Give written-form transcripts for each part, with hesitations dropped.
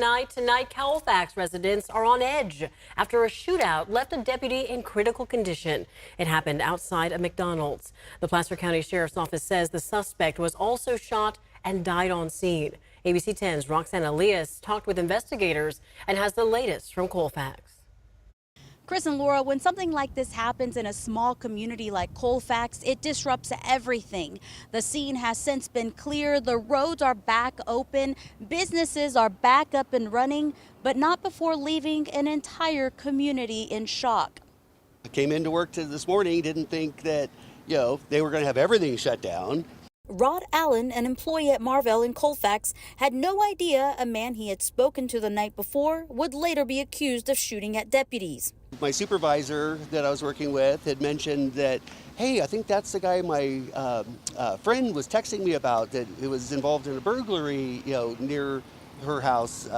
Tonight, Colfax residents are on edge after a shootout left a deputy in critical condition. It happened outside a McDonald's. The Placer County Sheriff's Office says the suspect was also shot and died on scene. ABC 10's Roxanne Elias talked with investigators and has the latest from Colfax. Chris and Laura, when something like this happens in a small community like Colfax, it disrupts everything. The scene has since been cleared. The roads are back open. Businesses are back up and running, but not before leaving an entire community in shock. I came into work this morning, didn't think that, they were going to have everything shut down. Rod Allen, an employee at Marvell in Colfax, had no idea a man he had spoken to the night before would later be accused of shooting at deputies. My supervisor that I was working with had mentioned that, hey, I think that's the guy my friend was texting me about, that it was involved in a burglary, near her house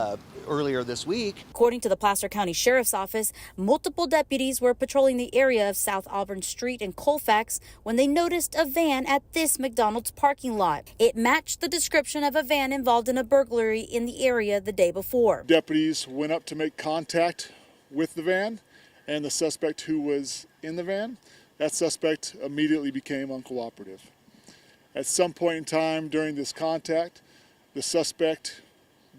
earlier this week. According to the Placer County Sheriff's Office, multiple deputies were patrolling the area of South Auburn Street in Colfax when they noticed a van at this McDonald's parking lot. It matched the description of a van involved in a burglary in the area the day before. Deputies went up to make contact with the van and the suspect who was in the van. That suspect immediately became uncooperative. At some point in time during this contact, the suspect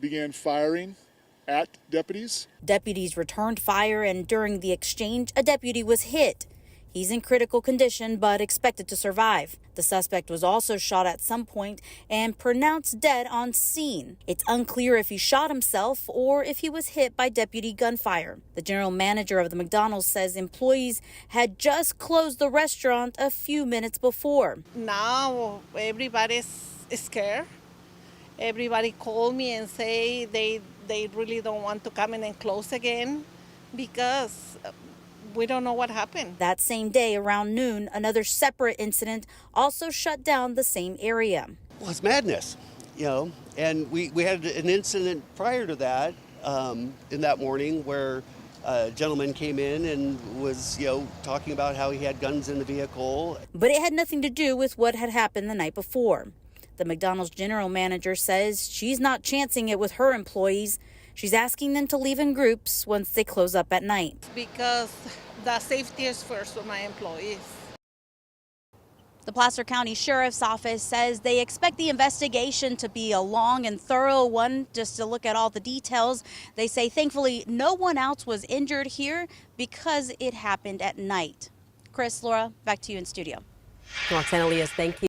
began firing at deputies. Deputies returned fire, and during the exchange, a deputy was hit. He's in critical condition but expected to survive. The suspect was also shot at some point and pronounced dead on scene. It's unclear if he shot himself or if he was hit by deputy gunfire. The general manager of the McDonald's says employees had just closed the restaurant a few minutes before. Now everybody's scared. Everybody called me and say they really don't want to come in and close again because we don't know what happened. That same day around noon, another separate incident also shut down the same area. Well, it's madness, and we had an incident prior to that in that morning where a gentleman came in and was, talking about how he had guns in the vehicle. But it had nothing to do with what had happened the night before. The McDonald's general manager says she's not chancing it with her employees. She's asking them to leave in groups once they close up at night. Because the safety is first for my employees. The Placer County Sheriff's Office says they expect the investigation to be a long and thorough one, just to look at all the details. They say thankfully no one else was injured here because it happened at night. Chris, Laura, back to you in studio. Roxanne Elias, thank you.